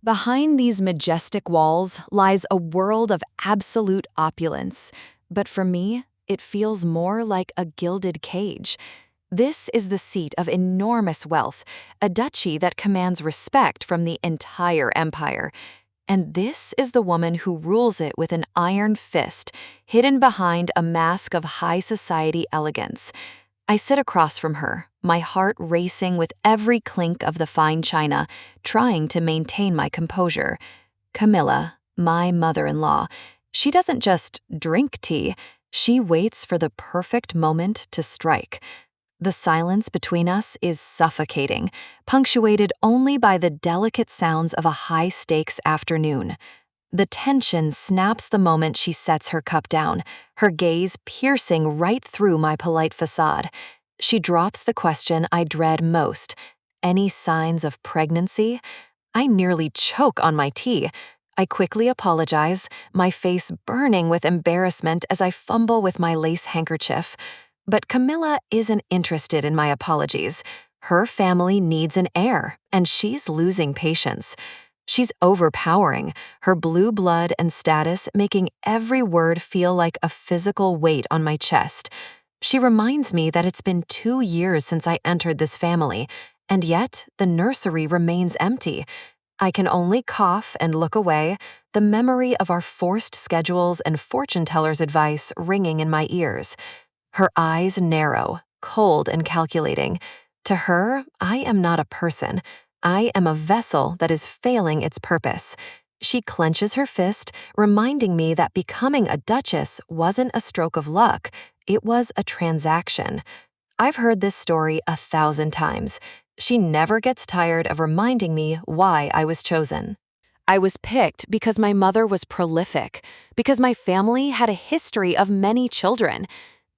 Behind these majestic walls lies a world of absolute opulence, but for me, it feels more like a gilded cage. This is the seat of enormous wealth, a duchy that commands respect from the entire empire. And this is the woman who rules it with an iron fist, hidden behind a mask of high society elegance. I sit across from her, my heart racing with every clink of the fine china, trying to maintain my composure. Camilla, my mother-in-law, she doesn't just drink tea, she waits for the perfect moment to strike. The silence between us is suffocating, punctuated only by the delicate sounds of a high-stakes afternoon. The tension snaps the moment she sets her cup down, her gaze piercing right through my polite facade. She drops the question I dread most. Any signs of pregnancy? I nearly choke on my tea. I quickly apologize, my face burning with embarrassment as I fumble with my lace handkerchief. But Camilla isn't interested in my apologies. Her family needs an heir, and she's losing patience. She's overpowering, her blue blood and status making every word feel like a physical weight on my chest. She reminds me that it's been 2 years since I entered this family, and yet the nursery remains empty. I can only cough and look away, the memory of our forced schedules and fortune teller's advice ringing in my ears. Her eyes narrow, cold and calculating. To her, I am not a person. I am a vessel that is failing its purpose. She clenches her fist, reminding me that becoming a duchess wasn't a stroke of luck, it was a transaction. I've heard this story 1,000 times. She never gets tired of reminding me why I was chosen. I was picked because my mother was prolific, because my family had a history of many children.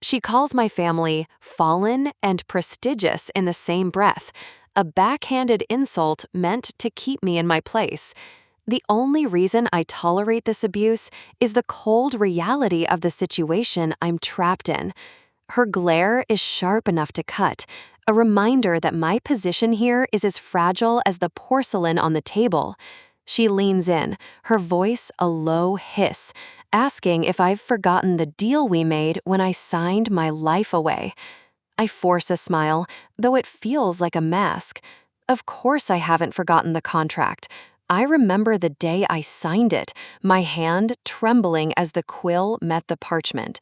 She calls my family fallen and prestigious in the same breath, a backhanded insult meant to keep me in my place. The only reason I tolerate this abuse is the cold reality of the situation I'm trapped in. Her glare is sharp enough to cut, a reminder that my position here is as fragile as the porcelain on the table. She leans in, her voice a low hiss, asking if I've forgotten the deal we made when I signed my life away. I force a smile, though it feels like a mask. Of course I haven't forgotten the contract. I remember the day I signed it, my hand trembling as the quill met the parchment.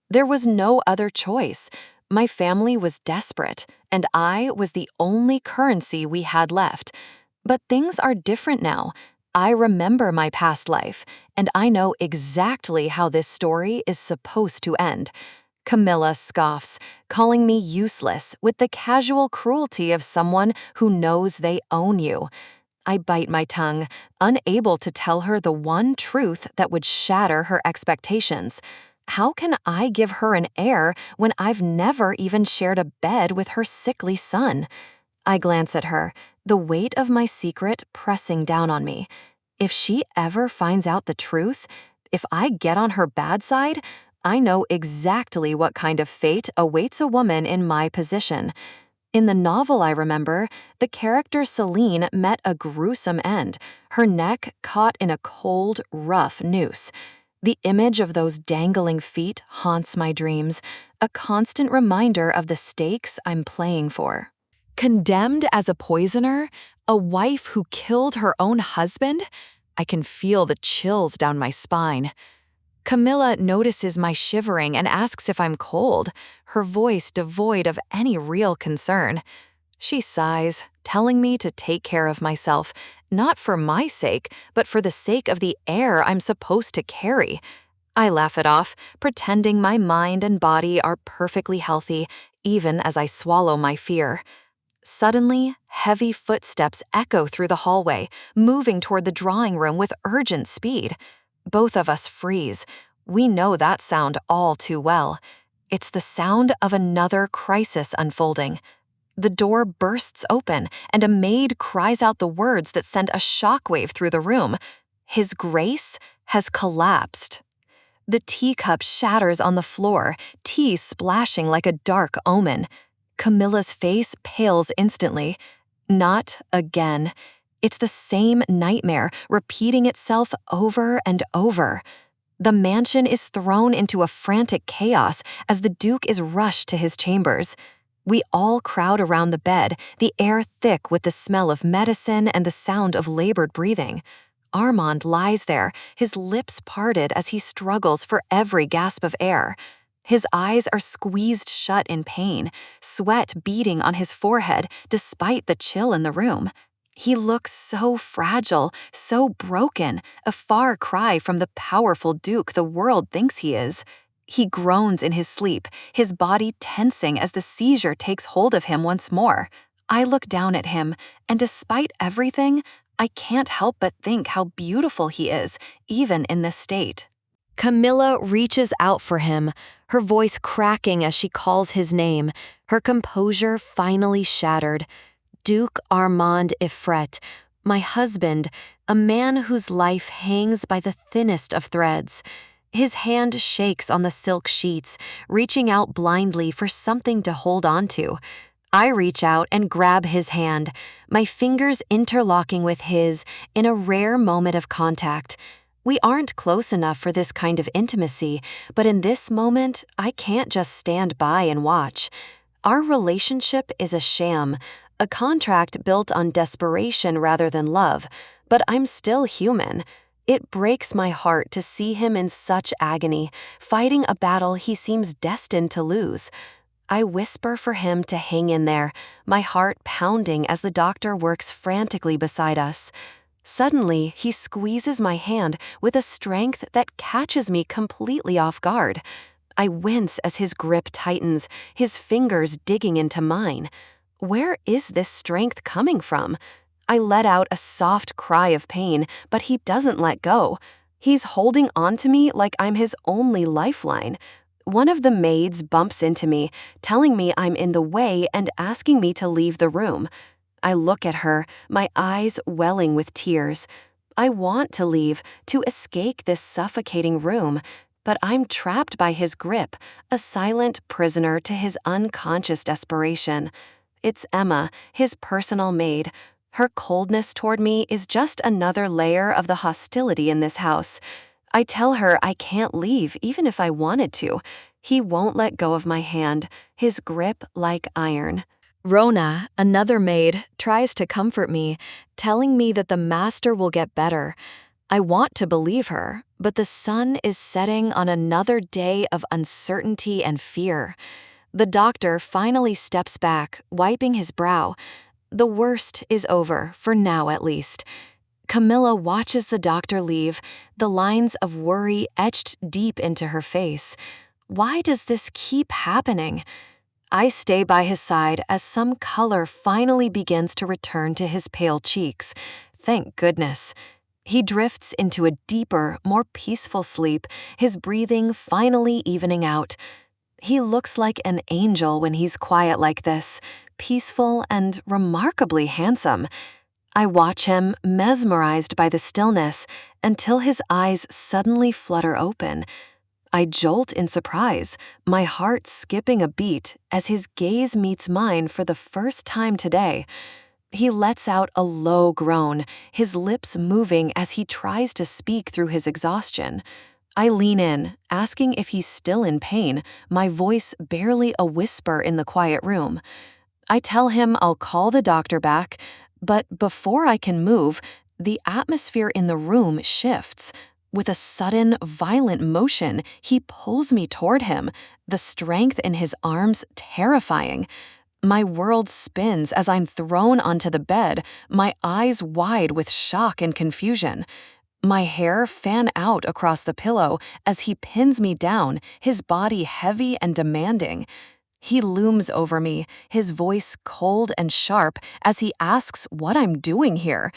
There was no other choice. My family was desperate, and I was the only currency we had left. But things are different now. I remember my past life, and I know exactly how this story is supposed to end. Camilla scoffs, calling me useless with the casual cruelty of someone who knows they own you. I bite my tongue, unable to tell her the one truth that would shatter her expectations. How can I give her an heir when I've never even shared a bed with her sickly son? I glance at her, the weight of my secret pressing down on me. If she ever finds out the truth, if I get on her bad side, I know exactly what kind of fate awaits a woman in my position. In the novel I remember, the character Celine met a gruesome end, her neck caught in a cold, rough noose. The image of those dangling feet haunts my dreams, a constant reminder of the stakes I'm playing for. Condemned as a poisoner, a wife who killed her own husband? I can feel the chills down my spine. Camilla notices my shivering and asks if I'm cold, her voice devoid of any real concern. She sighs, telling me to take care of myself, not for my sake, but for the sake of the heir I'm supposed to carry. I laugh it off, pretending my mind and body are perfectly healthy, even as I swallow my fear. Suddenly, heavy footsteps echo through the hallway, moving toward the drawing room with urgent speed. Both of us freeze. We know that sound all too well. It's the sound of another crisis unfolding. The door bursts open, and a maid cries out the words that send a shockwave through the room. His Grace has collapsed. The teacup shatters on the floor, tea splashing like a dark omen. Camilla's face pales instantly. Not again. It's the same nightmare, repeating itself over and over. The mansion is thrown into a frantic chaos as the Duke is rushed to his chambers. We all crowd around the bed, the air thick with the smell of medicine and the sound of labored breathing. Armand lies there, his lips parted as he struggles for every gasp of air. His eyes are squeezed shut in pain, sweat beading on his forehead despite the chill in the room. He looks so fragile, so broken, a far cry from the powerful Duke the world thinks he is. He groans in his sleep, his body tensing as the seizure takes hold of him once more. I look down at him, and despite everything, I can't help but think how beautiful he is, even in this state. Camilla reaches out for him, her voice cracking as she calls his name, her composure finally shattered. Duke Armand Ifrit, my husband, a man whose life hangs by the thinnest of threads. His hand shakes on the silk sheets, reaching out blindly for something to hold on to. I reach out and grab his hand, my fingers interlocking with his in a rare moment of contact. We aren't close enough for this kind of intimacy, but in this moment, I can't just stand by and watch. Our relationship is a sham, a contract built on desperation rather than love, but I'm still human. It breaks my heart to see him in such agony, fighting a battle he seems destined to lose. I whisper for him to hang in there, my heart pounding as the doctor works frantically beside us. Suddenly, he squeezes my hand with a strength that catches me completely off guard. I wince as his grip tightens, his fingers digging into mine. Where is this strength coming from? I let out a soft cry of pain, but he doesn't let go. He's holding on to me like I'm his only lifeline. One of the maids bumps into me, telling me I'm in the way and asking me to leave the room. I look at her, my eyes welling with tears. I want to leave, to escape this suffocating room, but I'm trapped by his grip, a silent prisoner to his unconscious desperation. It's Emma, his personal maid. Her coldness toward me is just another layer of the hostility in this house. I tell her I can't leave even if I wanted to. He won't let go of my hand, his grip like iron. Rona, another maid, tries to comfort me, telling me that the master will get better. I want to believe her, but the sun is setting on another day of uncertainty and fear. The doctor finally steps back, wiping his brow. The worst is over, for now at least. Camilla watches the doctor leave, the lines of worry etched deep into her face. Why does this keep happening? I stay by his side as some color finally begins to return to his pale cheeks. Thank goodness. He drifts into a deeper, more peaceful sleep, his breathing finally evening out. He looks like an angel when he's quiet like this, peaceful and remarkably handsome. I watch him, mesmerized by the stillness, until his eyes suddenly flutter open. I jolt in surprise, my heart skipping a beat as his gaze meets mine for the first time today. He lets out a low groan, his lips moving as he tries to speak through his exhaustion. I lean in, asking if he's still in pain, my voice barely a whisper in the quiet room. I tell him I'll call the doctor back, but before I can move, the atmosphere in the room shifts. With a sudden, violent motion, he pulls me toward him, the strength in his arms terrifying. My world spins as I'm thrown onto the bed, my eyes wide with shock and confusion. My hair fan out across the pillow as he pins me down, his body heavy and demanding. He looms over me, his voice cold and sharp as he asks what I'm doing here.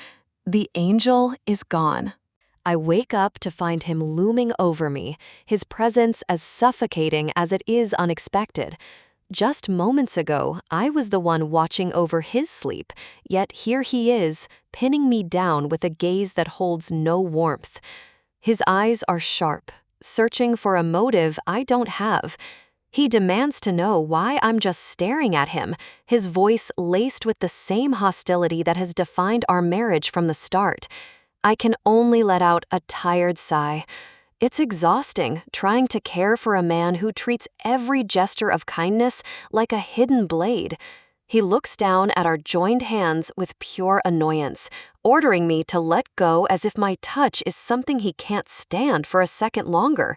The angel is gone. I wake up to find him looming over me, his presence as suffocating as it is unexpected. Just moments ago, I was the one watching over his sleep, yet here he is, pinning me down with a gaze that holds no warmth. His eyes are sharp, searching for a motive I don't have. He demands to know why I'm just staring at him, his voice laced with the same hostility that has defined our marriage from the start. I can only let out a tired sigh. It's exhausting trying to care for a man who treats every gesture of kindness like a hidden blade. He looks down at our joined hands with pure annoyance, ordering me to let go as if my touch is something he can't stand for a second longer.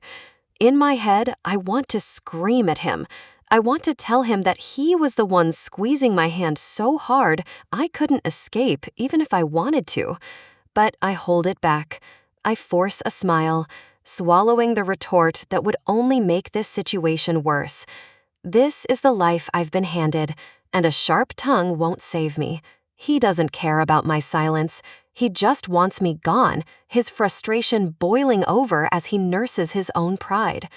In my head, I want to scream at him. I want to tell him that he was the one squeezing my hand so hard I couldn't escape even if I wanted to. But I hold it back. I force a smile, swallowing the retort that would only make this situation worse. This is the life I've been handed, and a sharp tongue won't save me. He doesn't care about my silence. He just wants me gone, his frustration boiling over as he nurses his own pride.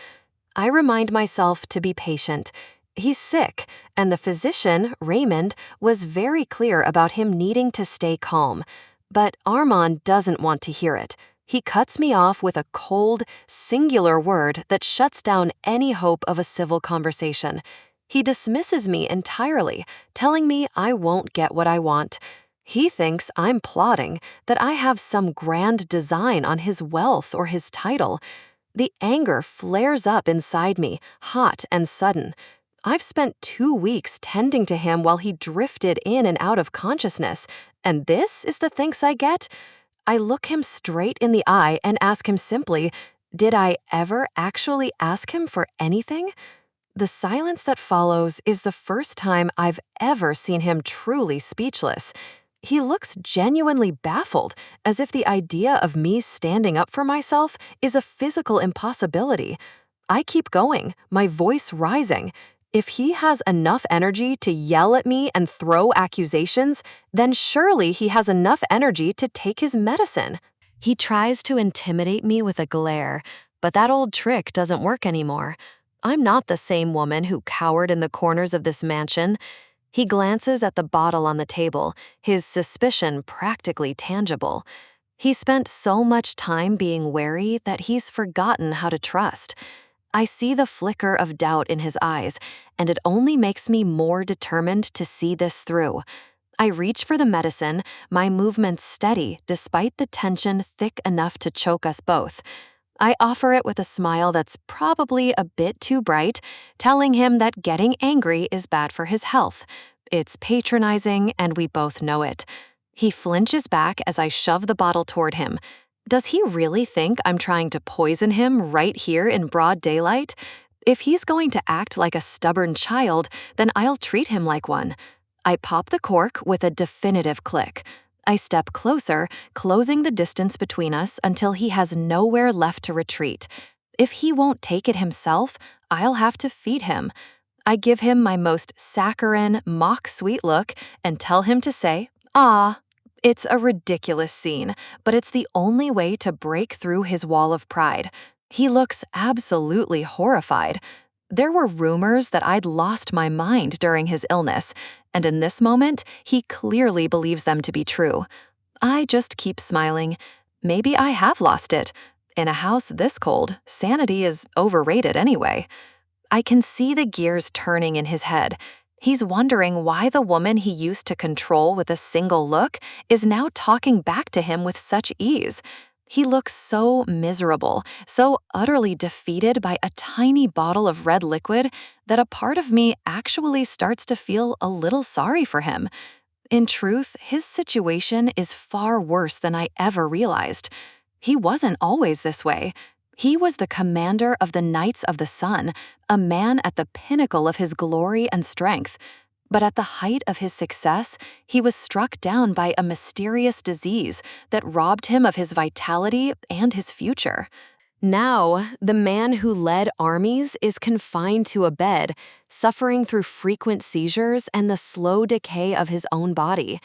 I remind myself to be patient. He's sick, and the physician, Raymond, was very clear about him needing to stay calm. But Armand doesn't want to hear it. He cuts me off with a cold, singular word that shuts down any hope of a civil conversation. He dismisses me entirely, telling me I won't get what I want. He thinks I'm plotting, that I have some grand design on his wealth or his title. The anger flares up inside me, hot and sudden. I've spent 2 weeks tending to him while he drifted in and out of consciousness, and this is the thanks I get? I look him straight in the eye and ask him simply, did I ever actually ask him for anything? The silence that follows is the first time I've ever seen him truly speechless. He looks genuinely baffled, as if the idea of me standing up for myself is a physical impossibility. I keep going, my voice rising. If he has enough energy to yell at me and throw accusations, then surely he has enough energy to take his medicine. He tries to intimidate me with a glare, but that old trick doesn't work anymore. I'm not the same woman who cowered in the corners of this mansion. He glances at the bottle on the table, his suspicion practically tangible. He spent so much time being wary that he's forgotten how to trust. I see the flicker of doubt in his eyes, and it only makes me more determined to see this through. I reach for the medicine, my movements steady despite the tension thick enough to choke us both. I offer it with a smile that's probably a bit too bright, telling him that getting angry is bad for his health. It's patronizing, and we both know it. He flinches back as I shove the bottle toward him. Does he really think I'm trying to poison him right here in broad daylight? If he's going to act like a stubborn child, then I'll treat him like one. I pop the cork with a definitive click. I step closer, closing the distance between us until he has nowhere left to retreat. If he won't take it himself, I'll have to feed him. I give him my most saccharine, mock-sweet look and tell him to say, "Ah." It's a ridiculous scene, but it's the only way to break through his wall of pride. He looks absolutely horrified. There were rumors that I'd lost my mind during his illness, and in this moment, he clearly believes them to be true. I just keep smiling. Maybe I have lost it. In a house this cold, sanity is overrated anyway. I can see the gears turning in his head. He's wondering why the woman he used to control with a single look is now talking back to him with such ease. He looks so miserable, so utterly defeated by a tiny bottle of red liquid that a part of me actually starts to feel a little sorry for him. In truth, his situation is far worse than I ever realized. He wasn't always this way. He was the commander of the Knights of the Sun, a man at the pinnacle of his glory and strength. But at the height of his success, he was struck down by a mysterious disease that robbed him of his vitality and his future. Now, the man who led armies is confined to a bed, suffering through frequent seizures and the slow decay of his own body.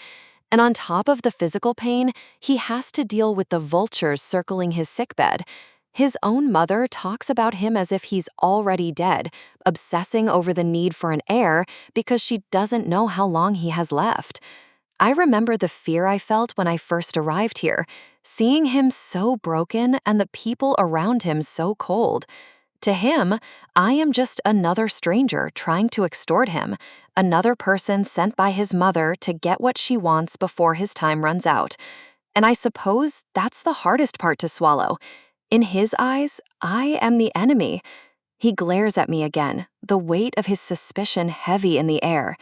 And on top of the physical pain, he has to deal with the vultures circling his sickbed. His own mother talks about him as if he's already dead, obsessing over the need for an heir because she doesn't know how long he has left. I remember the fear I felt when I first arrived here, seeing him so broken and the people around him so cold. To him, I am just another stranger trying to extort him, another person sent by his mother to get what she wants before his time runs out. And I suppose that's the hardest part to swallow. In his eyes, I am the enemy. He glares at me again, the weight of his suspicion heavy in the air.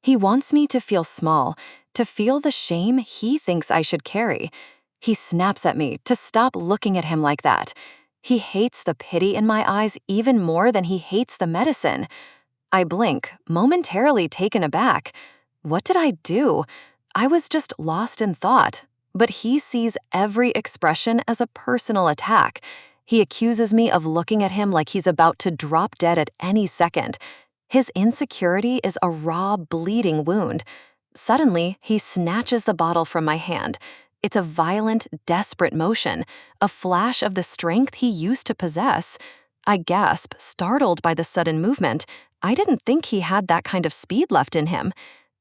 He wants me to feel small, to feel the shame he thinks I should carry. He snaps at me to stop looking at him like that. He hates the pity in my eyes even more than he hates the medicine. I blink, momentarily taken aback. What did I do? I was just lost in thought. But he sees every expression as a personal attack. He accuses me of looking at him like he's about to drop dead at any second. His insecurity is a raw, bleeding wound. Suddenly, he snatches the bottle from my hand. It's a violent, desperate motion, a flash of the strength he used to possess. I gasp, startled by the sudden movement. I didn't think he had that kind of speed left in him.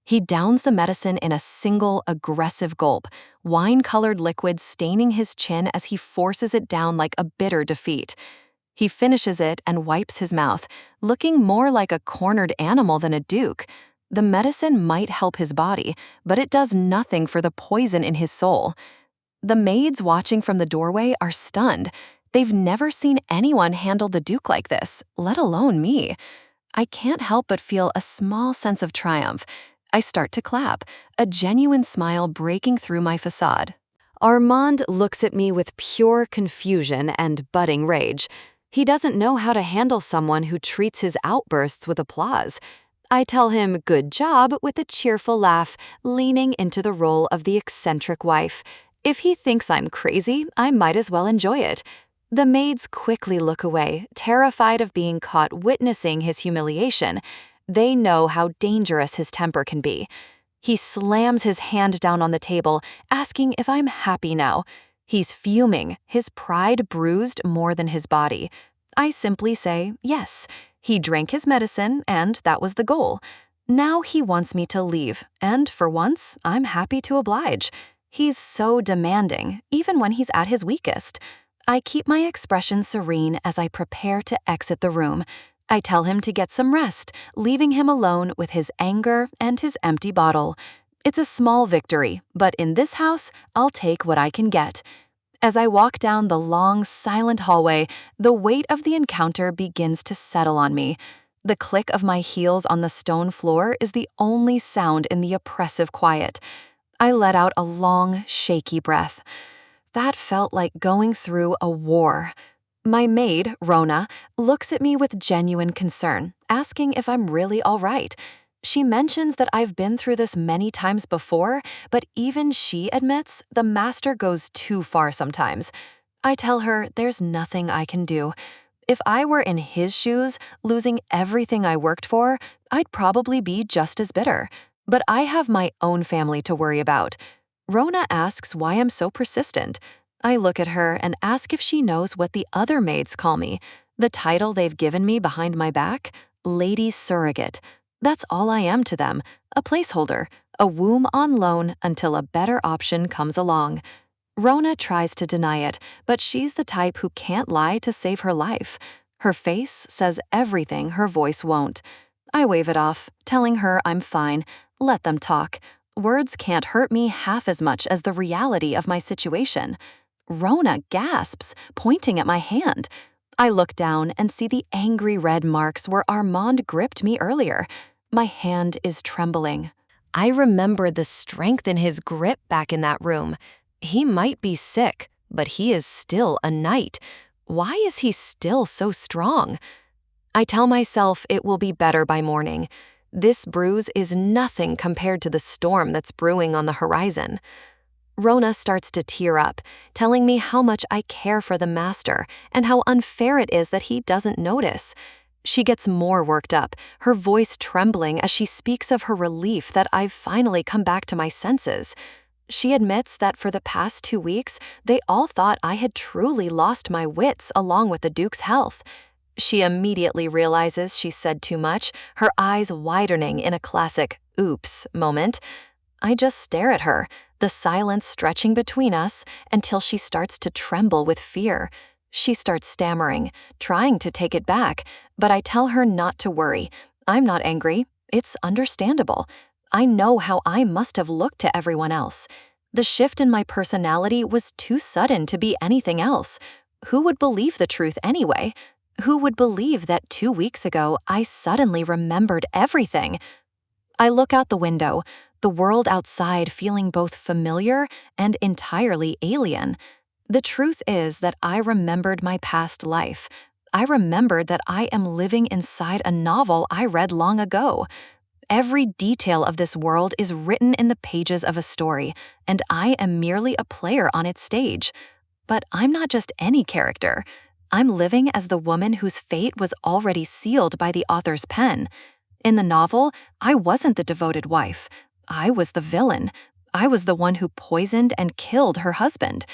He downs the medicine in a single, aggressive gulp, wine-colored liquid staining his chin as he forces it down like a bitter defeat. He finishes it and wipes his mouth, looking more like a cornered animal than a duke. The medicine might help his body, but it does nothing for the poison in his soul. The maids watching from the doorway are stunned. They've never seen anyone handle the duke like this, let alone me. I can't help but feel a small sense of triumph. I start to clap, a genuine smile breaking through my facade. Armand looks at me with pure confusion and budding rage. He doesn't know how to handle someone who treats his outbursts with applause. I tell him good job with a cheerful laugh, leaning into the role of the eccentric wife. If he thinks I'm crazy, I might as well enjoy it. The maids quickly look away, terrified of being caught witnessing his humiliation. They know how dangerous his temper can be. He slams his hand down on the table, asking if I'm happy now. He's fuming, his pride bruised more than his body. I simply say yes. He drank his medicine, and that was the goal. Now he wants me to leave, and for once, I'm happy to oblige. He's so demanding, even when he's at his weakest. I keep my expression serene as I prepare to exit the room. I tell him to get some rest, leaving him alone with his anger and his empty bottle. It's a small victory, but in this house, I'll take what I can get. As I walk down the long, silent hallway, the weight of the encounter begins to settle on me. The click of my heels on the stone floor is the only sound in the oppressive quiet. I let out a long, shaky breath. That felt like going through a war. My maid, Rona, looks at me with genuine concern, asking if I'm really all right. She mentions that I've been through this many times before, but even she admits the master goes too far sometimes. I tell her there's nothing I can do. If I were in his shoes, losing everything I worked for, I'd probably be just as bitter. But I have my own family to worry about. Rona asks why I'm so persistent. I look at her and ask if she knows what the other maids call me. The title they've given me behind my back? Lady Surrogate. That's all I am to them, a placeholder, a womb on loan until a better option comes along. Rona tries to deny it, but she's the type who can't lie to save her life. Her face says everything her voice won't. I wave it off, telling her I'm fine. Let them talk. Words can't hurt me half as much as the reality of my situation. Rona gasps, pointing at my hand. I look down and see the angry red marks where Armand gripped me earlier. My hand is trembling. I remember the strength in his grip back in that room. He might be sick, but he is still a knight. Why is he still so strong? I tell myself it will be better by morning. This bruise is nothing compared to the storm that's brewing on the horizon. Rona starts to tear up, telling me how much I care for the master and how unfair it is that he doesn't notice. She gets more worked up, her voice trembling as she speaks of her relief that I've finally come back to my senses. She admits that for the past 2 weeks, they all thought I had truly lost my wits along with the Duke's health. She immediately realizes she said too much, her eyes widening in a classic oops moment. I just stare at her, the silence stretching between us until she starts to tremble with fear. She starts stammering, trying to take it back, but I tell her not to worry. I'm not angry. It's understandable. I know how I must have looked to everyone else. The shift in my personality was too sudden to be anything else. Who would believe the truth anyway? Who would believe that 2 weeks ago I suddenly remembered everything? I look out the window, the world outside feeling both familiar and entirely alien. The truth is that I remembered my past life. I remembered that I am living inside a novel I read long ago. Every detail of this world is written in the pages of a story, and I am merely a player on its stage. But I'm not just any character. I'm living as the woman whose fate was already sealed by the author's pen. In the novel, I wasn't the devoted wife. I was the villain. I was the one who poisoned and killed her husband.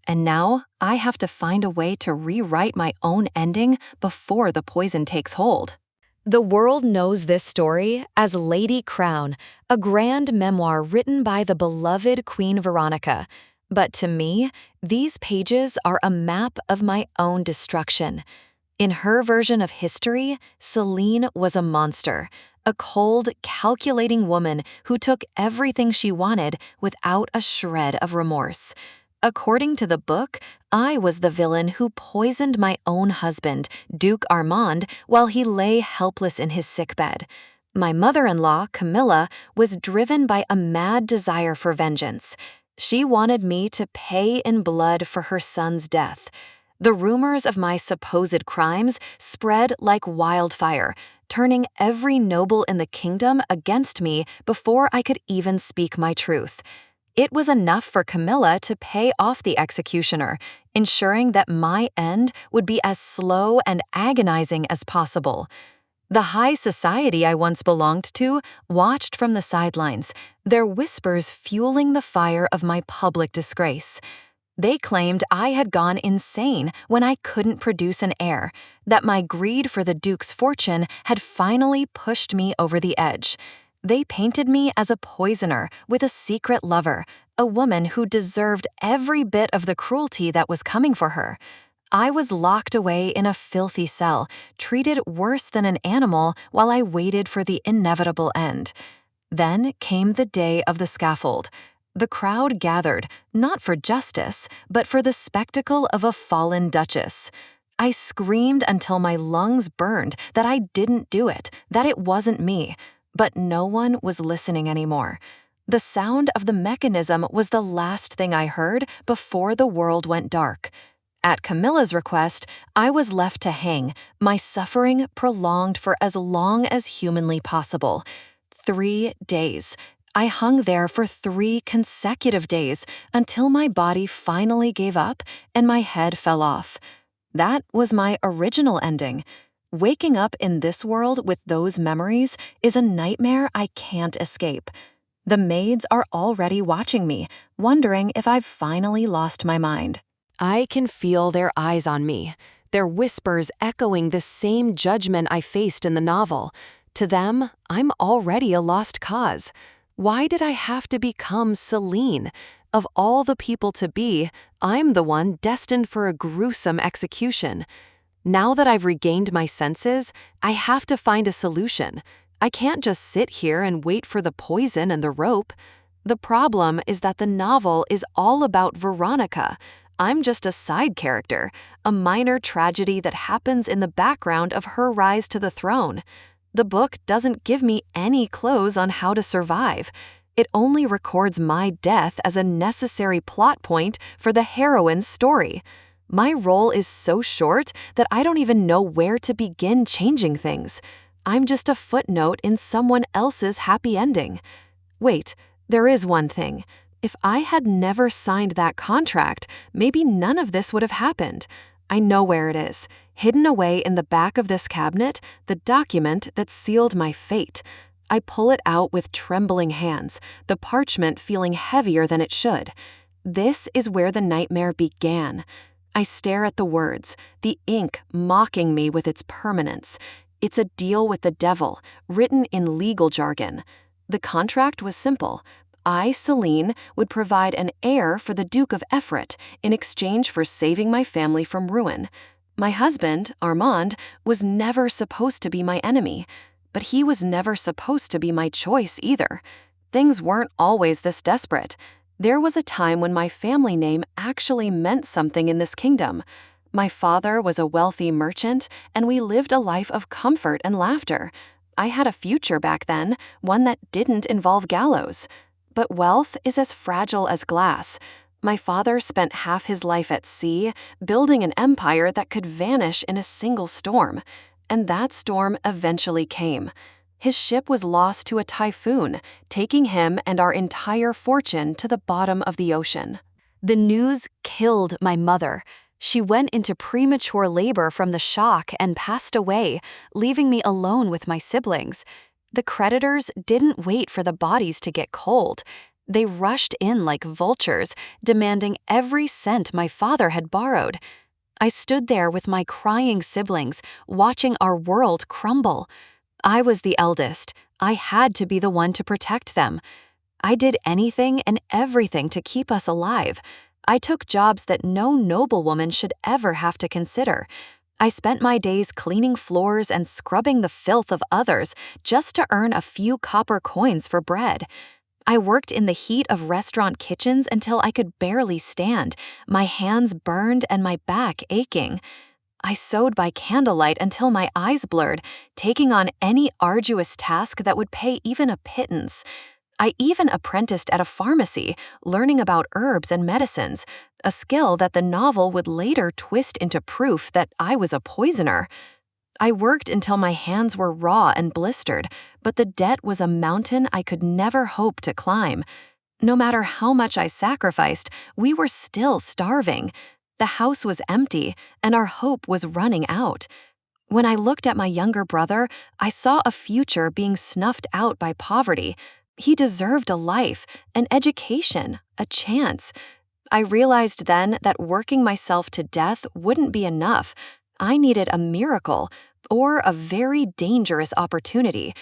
And now I have to find a way to rewrite my own ending before the poison takes hold. The world knows this story as Lady Crown, a grand memoir written by the beloved Queen Veronica. But to me, these pages are a map of my own destruction. In her version of history, Celine was a monster, a cold, calculating woman who took everything she wanted without a shred of remorse. According to the book, I was the villain who poisoned my own husband, Duke Armand, while he lay helpless in his sickbed. My mother-in-law, Camilla, was driven by a mad desire for vengeance. She wanted me to pay in blood for her son's death. The rumors of my supposed crimes spread like wildfire, turning every noble in the kingdom against me before I could even speak my truth. It was enough for Camilla to pay off the executioner, ensuring that my end would be as slow and agonizing as possible. The high society I once belonged to watched from the sidelines, their whispers fueling the fire of my public disgrace. They claimed I had gone insane when I couldn't produce an heir, that my greed for the Duke's fortune had finally pushed me over the edge. They painted me as a poisoner with a secret lover, a woman who deserved every bit of the cruelty that was coming for her. I was locked away in a filthy cell, treated worse than an animal while I waited for the inevitable end. Then came the day of the scaffold. The crowd gathered, not for justice, but for the spectacle of a fallen duchess. I screamed until my lungs burned that I didn't do it, that it wasn't me. But no one was listening anymore. The sound of the mechanism was the last thing I heard before the world went dark. At Camilla's request, I was left to hang, my suffering prolonged for as long as humanly possible. 3 days. I hung there for 3 consecutive days until my body finally gave up and my head fell off. That was my original ending. Waking up in this world with those memories is a nightmare I can't escape. The maids are already watching me, wondering if I've finally lost my mind. I can feel their eyes on me, their whispers echoing the same judgment I faced in the novel. To them, I'm already a lost cause. Why did I have to become Celine? Of all the people to be, I'm the one destined for a gruesome execution. Now that I've regained my senses, I have to find a solution. I can't just sit here and wait for the poison and the rope. The problem is that the novel is all about Veronica. I'm just a side character, a minor tragedy that happens in the background of her rise to the throne. The book doesn't give me any clues on how to survive. It only records my death as a necessary plot point for the heroine's story. My role is so short that I don't even know where to begin changing things. I'm just a footnote in someone else's happy ending. Wait, there is one thing. If I had never signed that contract, maybe none of this would have happened. I know where it is, hidden away in the back of this cabinet, the document that sealed my fate. I pull it out with trembling hands, the parchment feeling heavier than it should. This is where the nightmare began. I stare at the words, the ink mocking me with its permanence. It's a deal with the devil, written in legal jargon. The contract was simple. I, Celine, would provide an heir for the Duke of Efrat in exchange for saving my family from ruin. My husband, Armand, was never supposed to be my enemy, but he was never supposed to be my choice either. Things weren't always this desperate. There was a time when my family name actually meant something in this kingdom. My father was a wealthy merchant, and we lived a life of comfort and laughter. I had a future back then, one that didn't involve gallows. But wealth is as fragile as glass. My father spent half his life at sea, building an empire that could vanish in a single storm. And that storm eventually came. His ship was lost to a typhoon, taking him and our entire fortune to the bottom of the ocean. The news killed my mother. She went into premature labor from the shock and passed away, leaving me alone with my siblings. The creditors didn't wait for the bodies to get cold. They rushed in like vultures, demanding every cent my father had borrowed. I stood there with my crying siblings, watching our world crumble. I was the eldest. I had to be the one to protect them. I did anything and everything to keep us alive. I took jobs that no noblewoman should ever have to consider. I spent my days cleaning floors and scrubbing the filth of others just to earn a few copper coins for bread. I worked in the heat of restaurant kitchens until I could barely stand, my hands burned and my back aching. I sewed by candlelight until my eyes blurred, taking on any arduous task that would pay even a pittance. I even apprenticed at a pharmacy, learning about herbs and medicines, a skill that the novel would later twist into proof that I was a poisoner. I worked until my hands were raw and blistered, but the debt was a mountain I could never hope to climb. No matter how much I sacrificed, we were still starving. The house was empty, and our hope was running out. When I looked at my younger brother, I saw a future being snuffed out by poverty. He deserved a life, an education, a chance. I realized then that working myself to death wouldn't be enough. I needed a miracle, or a very dangerous opportunity.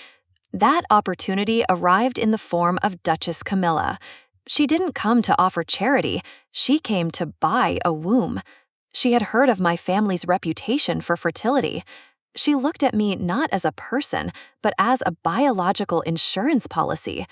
That opportunity arrived in the form of Duchess Camilla. She didn't come to offer charity, she came to buy a womb. She had heard of my family's reputation for fertility. She looked at me not as a person, but as a biological insurance policy.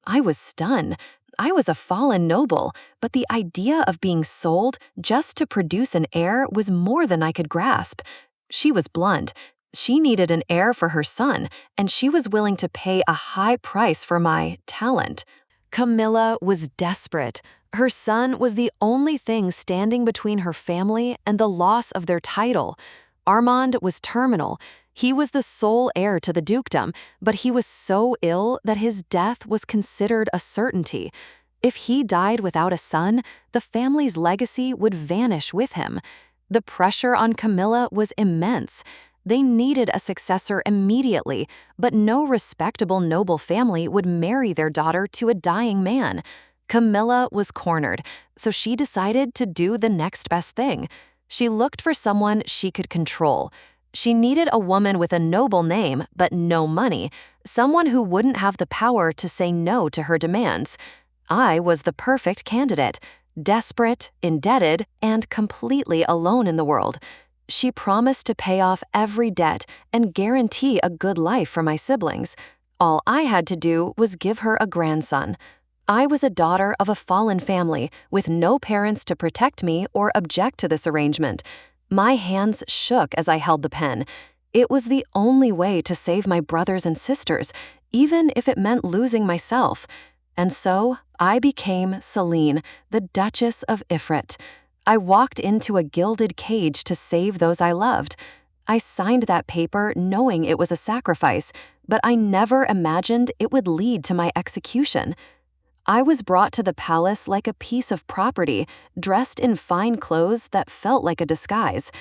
I was stunned. I was a fallen noble, but the idea of being sold just to produce an heir was more than I could grasp. She was blunt. She needed an heir for her son, and she was willing to pay a high price for my talent. Camilla was desperate. Her son was the only thing standing between her family and the loss of their title. Armand was terminal. He was the sole heir to the dukedom, but he was so ill that his death was considered a certainty. If he died without a son, the family's legacy would vanish with him. The pressure on Camilla was immense. They needed a successor immediately, but no respectable noble family would marry their daughter to a dying man. Camilla was cornered, so she decided to do the next best thing. She looked for someone she could control. She needed a woman with a noble name but no money, someone who wouldn't have the power to say no to her demands. I was the perfect candidate, desperate, indebted, and completely alone in the world. She promised to pay off every debt and guarantee a good life for my siblings. All I had to do was give her a grandson. I was a daughter of a fallen family with no parents to protect me or object to this arrangement. My hands shook as I held the pen. It was the only way to save my brothers and sisters, even if it meant losing myself. And so I became Celine, the Duchess of Ifrit. I walked into a gilded cage to save those I loved. I signed that paper knowing it was a sacrifice, but I never imagined it would lead to my execution. I was brought to the palace like a piece of property, dressed in fine clothes that felt like a disguise.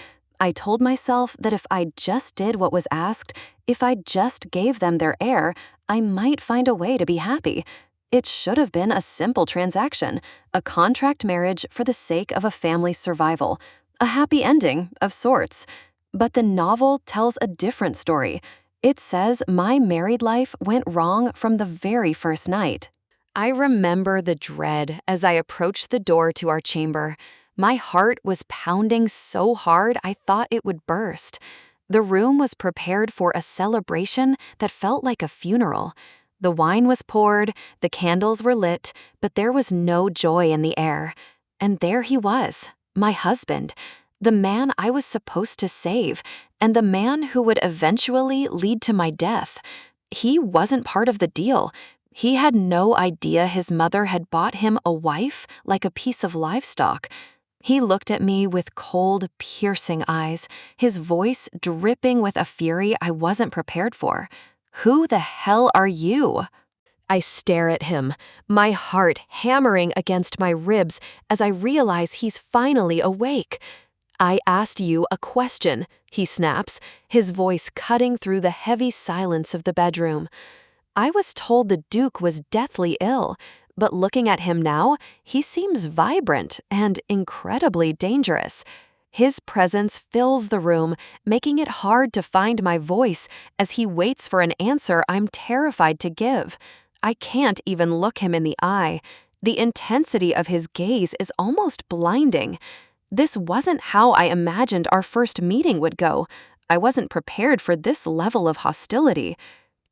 I told myself that if I just did what was asked, if I just gave them their heir, I might find a way to be happy. It should have been a simple transaction, a contract marriage for the sake of a family's survival, a happy ending of sorts. But the novel tells a different story. It says my married life went wrong from the very first night. I remember the dread as I approached the door to our chamber. My heart was pounding so hard I thought it would burst. The room was prepared for a celebration that felt like a funeral. The wine was poured, the candles were lit, but there was no joy in the air. And there he was, my husband, the man I was supposed to save, and the man who would eventually lead to my death. He wasn't part of the deal. He had no idea his mother had bought him a wife like a piece of livestock. He looked at me with cold, piercing eyes, his voice dripping with a fury I wasn't prepared for. "Who the hell are you?" I stare at him, my heart hammering against my ribs as I realize he's finally awake. "I asked you a question," he snaps, his voice cutting through the heavy silence of the bedroom. I was told the Duke was deathly ill, but looking at him now, he seems vibrant and incredibly dangerous. His presence fills the room, making it hard to find my voice as he waits for an answer I'm terrified to give. I can't even look him in the eye. The intensity of his gaze is almost blinding. This wasn't how I imagined our first meeting would go. I wasn't prepared for this level of hostility.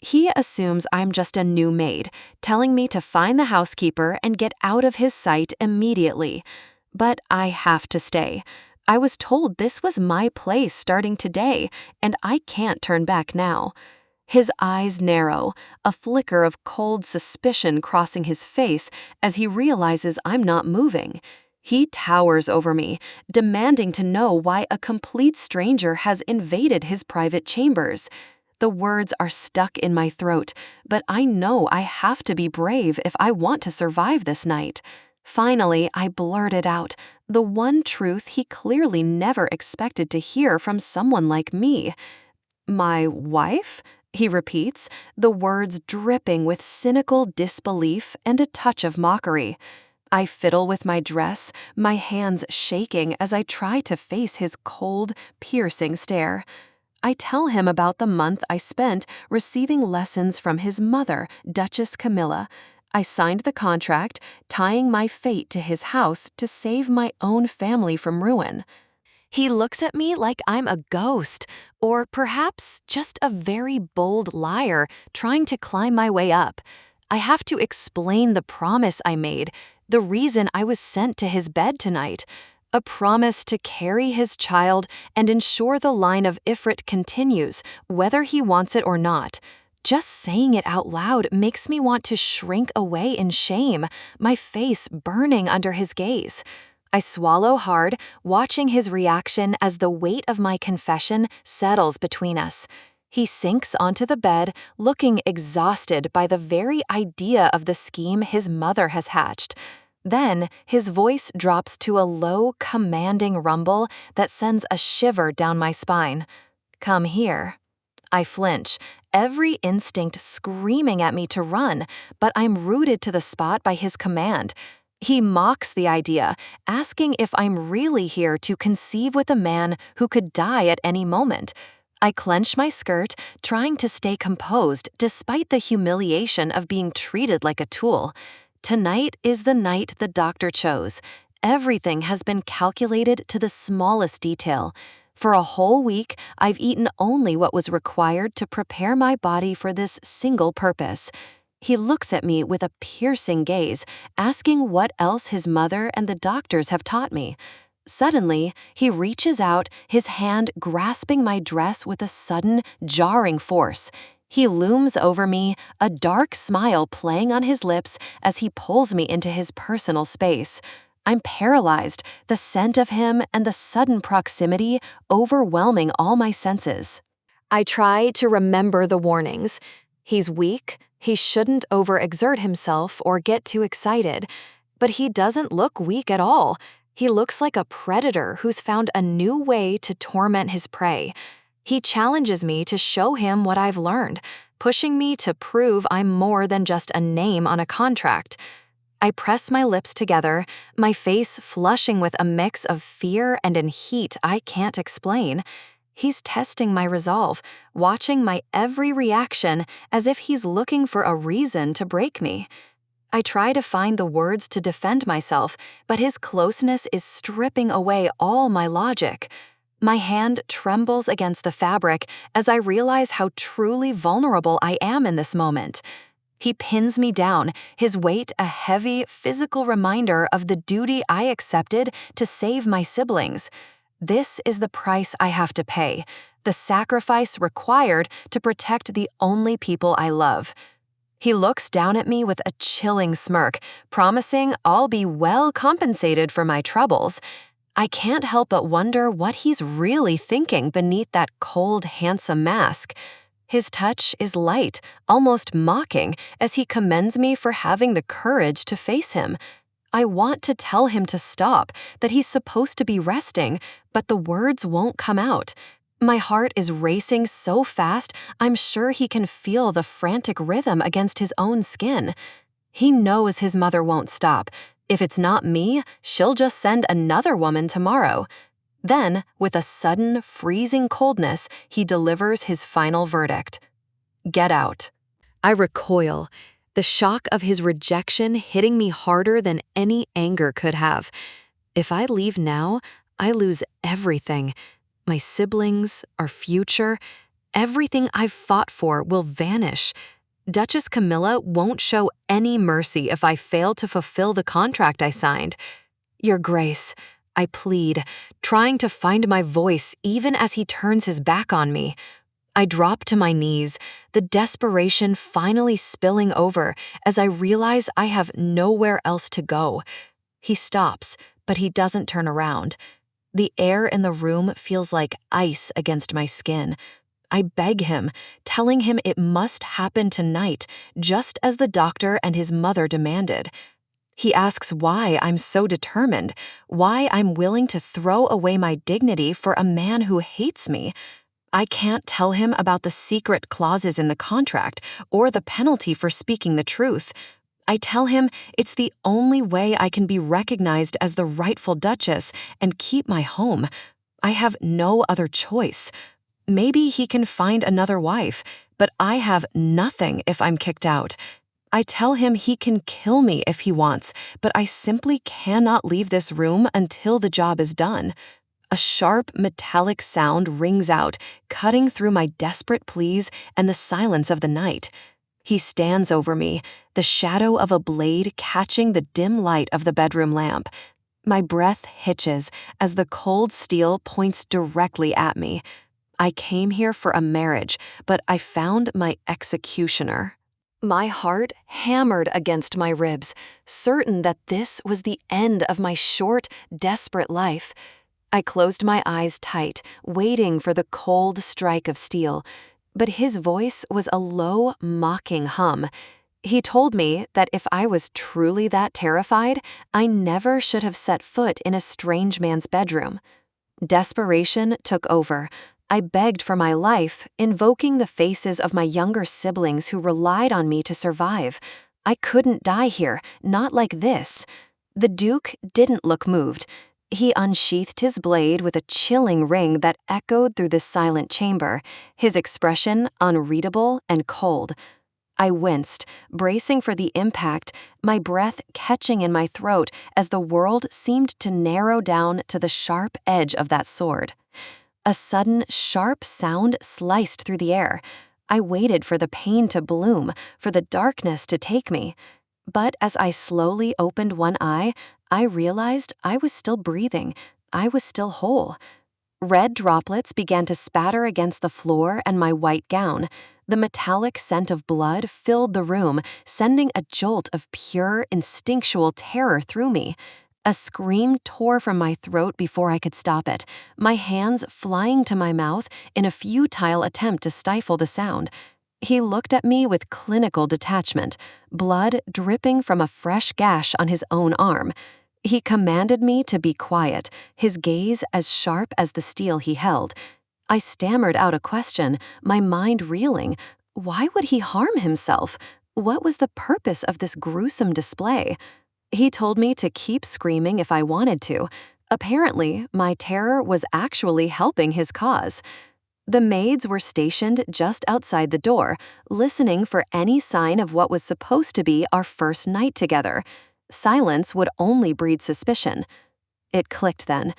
He assumes I'm just a new maid, telling me to find the housekeeper and get out of his sight immediately. But I have to stay. I was told this was my place starting today, and I can't turn back now. His eyes narrow, a flicker of cold suspicion crossing his face as he realizes I'm not moving. He towers over me, demanding to know why a complete stranger has invaded his private chambers. The words are stuck in my throat, but I know I have to be brave if I want to survive this night. Finally, I blurted out, the one truth he clearly never expected to hear from someone like me. "My wife?" he repeats, the words dripping with cynical disbelief and a touch of mockery. I fiddle with my dress, my hands shaking as I try to face his cold, piercing stare. I tell him about the month I spent receiving lessons from his mother, Duchess Camilla. I signed the contract, tying my fate to his house to save my own family from ruin. He looks at me like I'm a ghost, or perhaps just a very bold liar trying to climb my way up. I have to explain the promise I made, the reason I was sent to his bed tonight. A promise to carry his child and ensure the line of Ifrit continues, whether he wants it or not. Just saying it out loud makes me want to shrink away in shame, my face burning under his gaze. I swallow hard, watching his reaction as the weight of my confession settles between us. He sinks onto the bed, looking exhausted by the very idea of the scheme his mother has hatched. Then, his voice drops to a low, commanding rumble that sends a shiver down my spine. "Come here." I flinch, every instinct screaming at me to run, but I'm rooted to the spot by his command. He mocks the idea, asking if I'm really here to conceive with a man who could die at any moment. I clench my skirt, trying to stay composed despite the humiliation of being treated like a tool. Tonight is the night the doctor chose. Everything has been calculated to the smallest detail. For a whole week, I've eaten only what was required to prepare my body for this single purpose. He looks at me with a piercing gaze, asking what else his mother and the doctors have taught me. Suddenly, he reaches out, his hand grasping my dress with a sudden, jarring force. He looms over me, a dark smile playing on his lips as he pulls me into his personal space. I'm paralyzed, the scent of him and the sudden proximity overwhelming all my senses. I try to remember the warnings. He's weak, he shouldn't overexert himself or get too excited. But he doesn't look weak at all. He looks like a predator who's found a new way to torment his prey. He challenges me to show him what I've learned, pushing me to prove I'm more than just a name on a contract. I press my lips together, my face flushing with a mix of fear and an heat I can't explain. He's testing my resolve, watching my every reaction as if he's looking for a reason to break me. I try to find the words to defend myself, but his closeness is stripping away all my logic. My hand trembles against the fabric as I realize how truly vulnerable I am in this moment. He pins me down, his weight a heavy, physical reminder of the duty I accepted to save my siblings. This is the price I have to pay, the sacrifice required to protect the only people I love. He looks down at me with a chilling smirk, promising I'll be well compensated for my troubles. I can't help but wonder what he's really thinking beneath that cold, handsome mask. His touch is light, almost mocking, as he commends me for having the courage to face him. I want to tell him to stop, that he's supposed to be resting, but the words won't come out. My heart is racing so fast, I'm sure he can feel the frantic rhythm against his own skin. He knows his mother won't stop. If it's not me, she'll just send another woman tomorrow. Then, with a sudden, freezing coldness, he delivers his final verdict. Get out. I recoil, the shock of his rejection hitting me harder than any anger could have. If I leave now, I lose everything. My siblings, our future, everything I've fought for will vanish. Duchess Camilla won't show any mercy if I fail to fulfill the contract I signed. Your Grace, I plead, trying to find my voice even as he turns his back on me. I drop to my knees, the desperation finally spilling over as I realize I have nowhere else to go. He stops, but he doesn't turn around. The air in the room feels like ice against my skin. I beg him, telling him it must happen tonight, just as the doctor and his mother demanded. He asks why I'm so determined, why I'm willing to throw away my dignity for a man who hates me. I can't tell him about the secret clauses in the contract or the penalty for speaking the truth. I tell him it's the only way I can be recognized as the rightful duchess and keep my home. I have no other choice. Maybe he can find another wife, but I have nothing if I'm kicked out. I tell him he can kill me if he wants, but I simply cannot leave this room until the job is done. A sharp, metallic sound rings out, cutting through my desperate pleas and the silence of the night. He stands over me, the shadow of a blade catching the dim light of the bedroom lamp. My breath hitches as the cold steel points directly at me. I came here for a marriage, but I found my executioner. My heart hammered against my ribs, certain that this was the end of my short, desperate life. I closed my eyes tight, waiting for the cold strike of steel. But his voice was a low, mocking hum. He told me that if I was truly that terrified, I never should have set foot in a strange man's bedroom. Desperation took over. I begged for my life, invoking the faces of my younger siblings who relied on me to survive. I couldn't die here, not like this. The Duke didn't look moved. He unsheathed his blade with a chilling ring that echoed through the silent chamber, his expression unreadable and cold. I winced, bracing for the impact, my breath catching in my throat as the world seemed to narrow down to the sharp edge of that sword. A sudden, sharp sound sliced through the air. I waited for the pain to bloom, for the darkness to take me. But as I slowly opened one eye, I realized I was still breathing. I was still whole. Red droplets began to spatter against the floor and my white gown. The metallic scent of blood filled the room, sending a jolt of pure, instinctual terror through me. A scream tore from my throat before I could stop it, my hands flying to my mouth in a futile attempt to stifle the sound. He looked at me with clinical detachment, blood dripping from a fresh gash on his own arm. He commanded me to be quiet, his gaze as sharp as the steel he held. I stammered out a question, my mind reeling. Why would he harm himself? What was the purpose of this gruesome display? He told me to keep screaming if I wanted to. Apparently, my terror was actually helping his cause. The maids were stationed just outside the door, listening for any sign of what was supposed to be our first night together. Silence would only breed suspicion. It clicked then.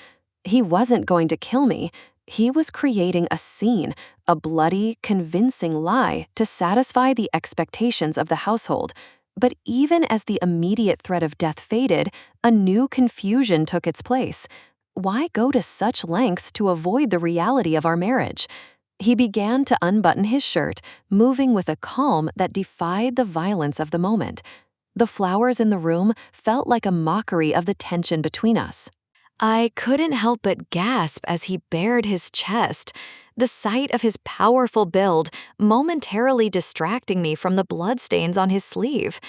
He wasn't going to kill me. He was creating a scene, a bloody, convincing lie to satisfy the expectations of the household. But even as the immediate threat of death faded, a new confusion took its place. Why go to such lengths to avoid the reality of our marriage? He began to unbutton his shirt, moving with a calm that defied the violence of the moment. The flowers in the room felt like a mockery of the tension between us. I couldn't help but gasp as he bared his chest, the sight of his powerful build momentarily distracting me from the bloodstains on his sleeve.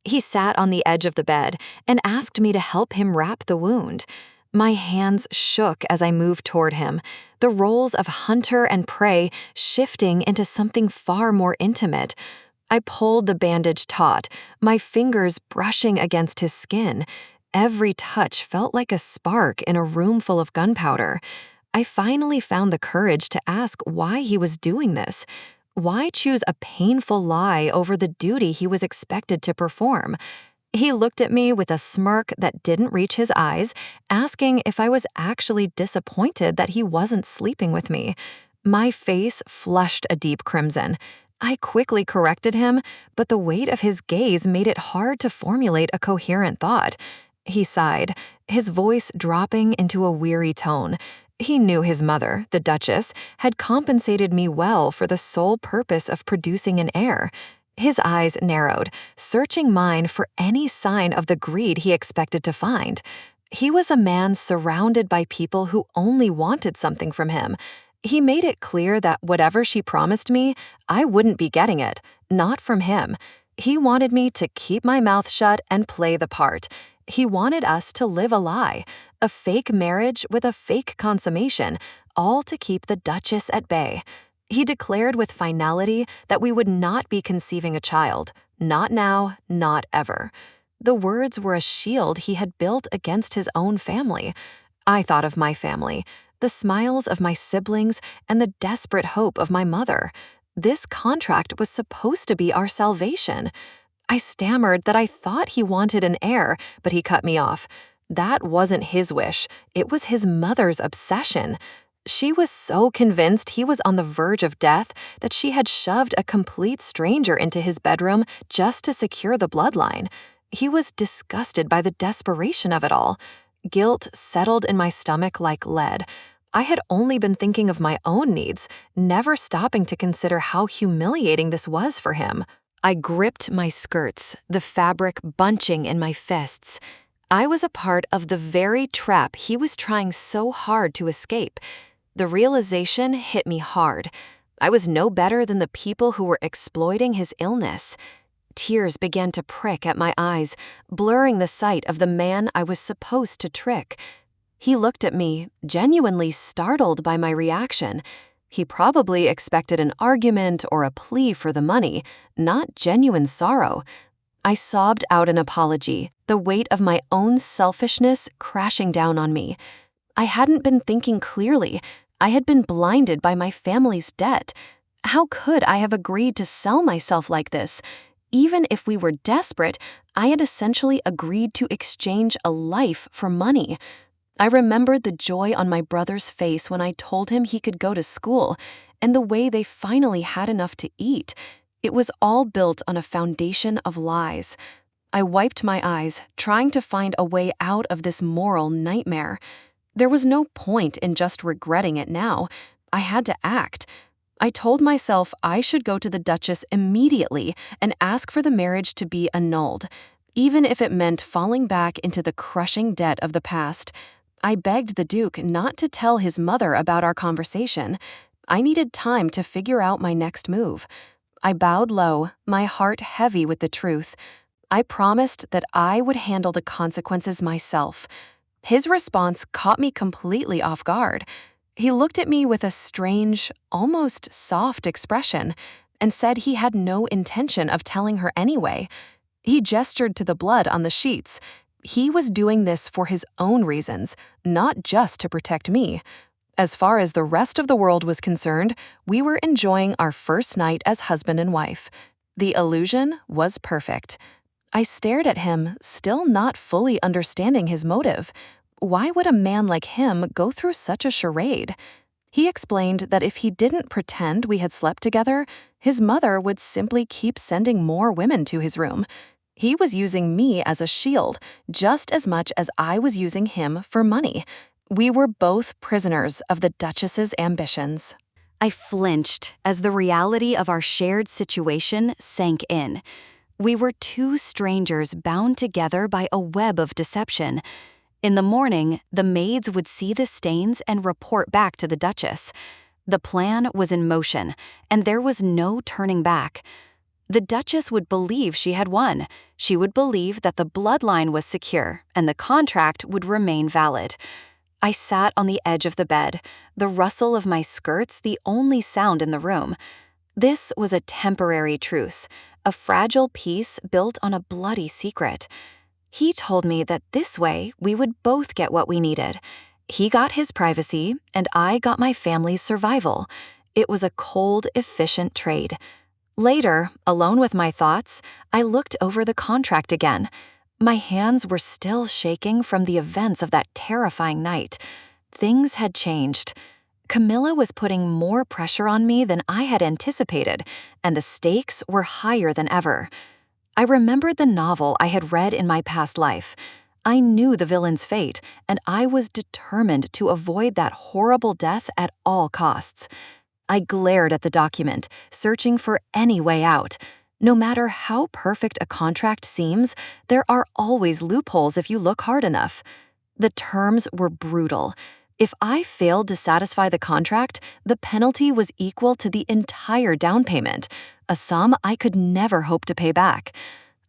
He sat on the edge of the bed and asked me to help him wrap the wound. My hands shook as I moved toward him, the roles of hunter and prey shifting into something far more intimate. I pulled the bandage taut, my fingers brushing against his skin. Every touch felt like a spark in a room full of gunpowder. I finally found the courage to ask why he was doing this. Why choose a painful lie over the duty he was expected to perform? He looked at me with a smirk that didn't reach his eyes, asking if I was actually disappointed that he wasn't sleeping with me. My face flushed a deep crimson. I quickly corrected him, but the weight of his gaze made it hard to formulate a coherent thought. He sighed, his voice dropping into a weary tone. He knew his mother, the Duchess, had compensated me well for the sole purpose of producing an heir. His eyes narrowed, searching mine for any sign of the greed he expected to find. He was a man surrounded by people who only wanted something from him. He made it clear that whatever she promised me, I wouldn't be getting it, not from him. He wanted me to keep my mouth shut and play the part. He wanted us to live a lie, a fake marriage with a fake consummation, all to keep the Duchess at bay. He declared with finality that we would not be conceiving a child, not now, not ever. The words were a shield he had built against his own family. I thought of my family, the smiles of my siblings, and the desperate hope of my mother. This contract was supposed to be our salvation. I stammered that I thought he wanted an heir, but he cut me off. That wasn't his wish. It was his mother's obsession. She was so convinced he was on the verge of death that she had shoved a complete stranger into his bedroom just to secure the bloodline. He was disgusted by the desperation of it all. Guilt settled in my stomach like lead. I had only been thinking of my own needs, never stopping to consider how humiliating this was for him. I gripped my skirts, the fabric bunching in my fists. I was a part of the very trap he was trying so hard to escape. The realization hit me hard. I was no better than the people who were exploiting his illness. Tears began to prick at my eyes, blurring the sight of the man I was supposed to trick. He looked at me, genuinely startled by my reaction. He probably expected an argument or a plea for the money, not genuine sorrow. I sobbed out an apology, the weight of my own selfishness crashing down on me. I hadn't been thinking clearly. I had been blinded by my family's debt. How could I have agreed to sell myself like this? Even if we were desperate, I had essentially agreed to exchange a life for money. I remembered the joy on my brother's face when I told him he could go to school, and the way they finally had enough to eat. It was all built on a foundation of lies. I wiped my eyes, trying to find a way out of this moral nightmare. There was no point in just regretting it now. I had to act. I told myself I should go to the Duchess immediately and ask for the marriage to be annulled, even if it meant falling back into the crushing debt of the past. I begged the Duke not to tell his mother about our conversation. I needed time to figure out my next move. I bowed low, my heart heavy with the truth. I promised that I would handle the consequences myself. His response caught me completely off guard. He looked at me with a strange, almost soft expression and said he had no intention of telling her anyway. He gestured to the blood on the sheets. He was doing this for his own reasons, not just to protect me. As far as the rest of the world was concerned, we were enjoying our first night as husband and wife. The illusion was perfect. I stared at him, still not fully understanding his motive. Why would a man like him go through such a charade? He explained that if he didn't pretend we had slept together, his mother would simply keep sending more women to his room. He was using me as a shield, just as much as I was using him for money. We were both prisoners of the Duchess's ambitions. I flinched as the reality of our shared situation sank in. We were two strangers bound together by a web of deception. In the morning, the maids would see the stains and report back to the Duchess. The plan was in motion, and there was no turning back. The Duchess would believe she had won. She would believe that the bloodline was secure and the contract would remain valid. I sat on the edge of the bed, the rustle of my skirts the only sound in the room. This was a temporary truce, a fragile peace built on a bloody secret. He told me that this way we would both get what we needed. He got his privacy, and I got my family's survival. It was a cold, efficient trade. Later, alone with my thoughts, I looked over the contract again. My hands were still shaking from the events of that terrifying night. Things had changed. Camilla was putting more pressure on me than I had anticipated, and the stakes were higher than ever. I remembered the novel I had read in my past life. I knew the villain's fate, and I was determined to avoid that horrible death at all costs. I glared at the document, searching for any way out. No matter how perfect a contract seems, there are always loopholes if you look hard enough. The terms were brutal. If I failed to satisfy the contract, the penalty was equal to the entire down payment, a sum I could never hope to pay back.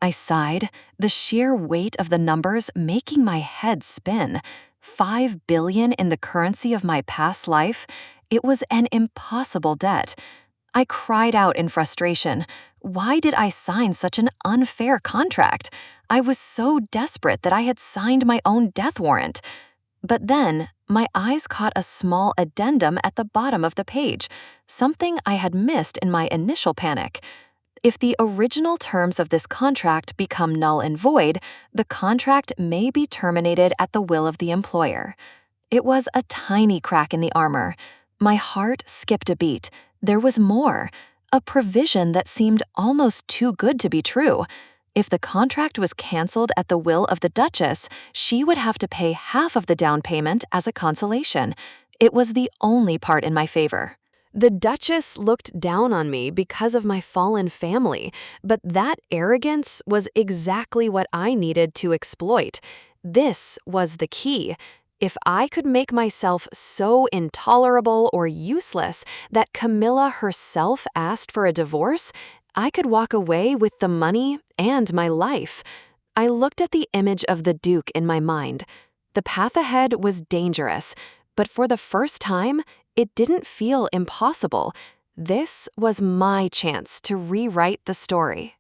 I sighed, the sheer weight of the numbers making my head spin. 5 billion in the currency of my past life? It was an impossible debt. I cried out in frustration. Why did I sign such an unfair contract? I was so desperate that I had signed my own death warrant. But then, my eyes caught a small addendum at the bottom of the page, something I had missed in my initial panic. If the original terms of this contract become null and void, the contract may be terminated at the will of the employer. It was a tiny crack in the armor. My heart skipped a beat. There was more, a provision that seemed almost too good to be true. If the contract was canceled at the will of the Duchess, she would have to pay half of the down payment as a consolation. It was the only part in my favor. The Duchess looked down on me because of my fallen family, but that arrogance was exactly what I needed to exploit. This was the key. If I could make myself so intolerable or useless that Camilla herself asked for a divorce, I could walk away with the money and my life. I looked at the image of the Duke in my mind. The path ahead was dangerous, but for the first time, it didn't feel impossible. This was my chance to rewrite the story.